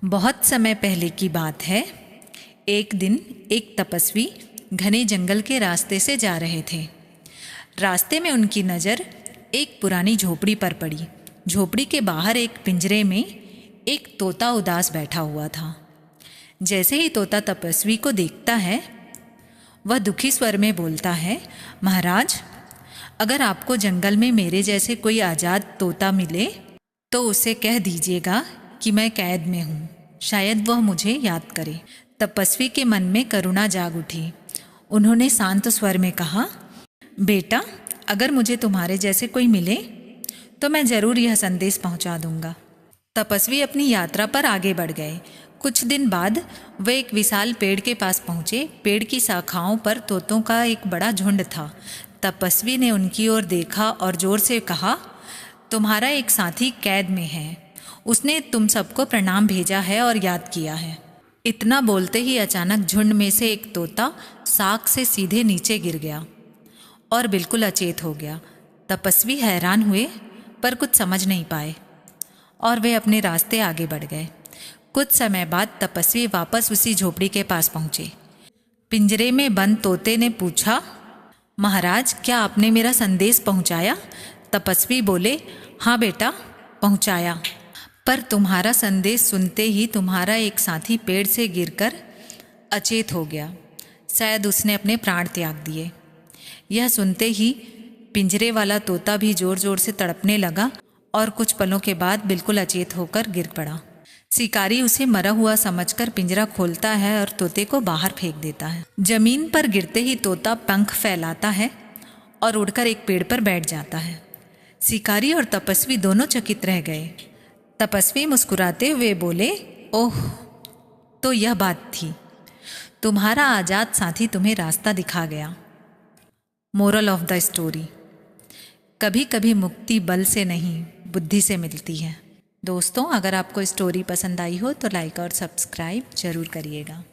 बहुत समय पहले की बात है। एक दिन एक तपस्वी घने जंगल के रास्ते से जा रहे थे। रास्ते में उनकी नज़र एक पुरानी झोपड़ी पर पड़ी। झोपड़ी के बाहर एक पिंजरे में एक तोता उदास बैठा हुआ था। जैसे ही तोता तपस्वी को देखता है, वह दुखी स्वर में बोलता है, महाराज, अगर आपको जंगल में मेरे जैसे कोई आज़ाद तोता मिले तो उसे कह दीजिएगा कि मैं कैद में हूँ, शायद वह मुझे याद करे। तपस्वी के मन में करुणा जाग उठी। उन्होंने शांत स्वर में कहा, बेटा, अगर मुझे तुम्हारे जैसे कोई मिले तो मैं ज़रूर यह संदेश पहुँचा दूँगा। तपस्वी अपनी यात्रा पर आगे बढ़ गए। कुछ दिन बाद वे एक विशाल पेड़ के पास पहुँचे। पेड़ की शाखाओं पर तोतों का एक बड़ा झुंड था। तपस्वी ने उनकी ओर देखा और जोर से कहा, तुम्हारा एक साथी कैद में है। उसने तुम सबको प्रणाम भेजा है और याद किया है। इतना बोलते ही अचानक झुंड में से एक तोता साख से सीधे नीचे गिर गया और बिल्कुल अचेत हो गया। तपस्वी हैरान हुए पर कुछ समझ नहीं पाए और वे अपने रास्ते आगे बढ़ गए। कुछ समय बाद तपस्वी वापस उसी झोपड़ी के पास पहुँचे। पिंजरे में बंद तोते ने पूछा, महाराज, क्या आपने मेरा संदेश पहुँचाया? तपस्वी बोले, हाँ बेटा, पहुँचाया, पर तुम्हारा संदेश सुनते ही तुम्हारा एक साथी पेड़ से गिरकर अचेत हो गया। शायद उसने अपने प्राण त्याग दिए। यह सुनते ही पिंजरे वाला तोता भी जोर जोर से तड़पने लगा और कुछ पलों के बाद बिल्कुल अचेत होकर गिर पड़ा। शिकारी उसे मरा हुआ समझकर पिंजरा खोलता है और तोते को बाहर फेंक देता है। जमीन पर गिरते ही तोता पंख फैलाता है और उड़कर एक पेड़ पर बैठ जाता है। शिकारी और तपस्वी दोनों चकित रह गए। तपस्वी मुस्कुराते हुए बोले, ओह, तो यह बात थी। तुम्हारा आज़ाद साथी तुम्हें रास्ता दिखा गया। मोरल ऑफ द स्टोरी, कभी कभी मुक्ति बल से नहीं, बुद्धि से मिलती है। दोस्तों, अगर आपको स्टोरी पसंद आई हो तो लाइक और सब्सक्राइब जरूर करिएगा।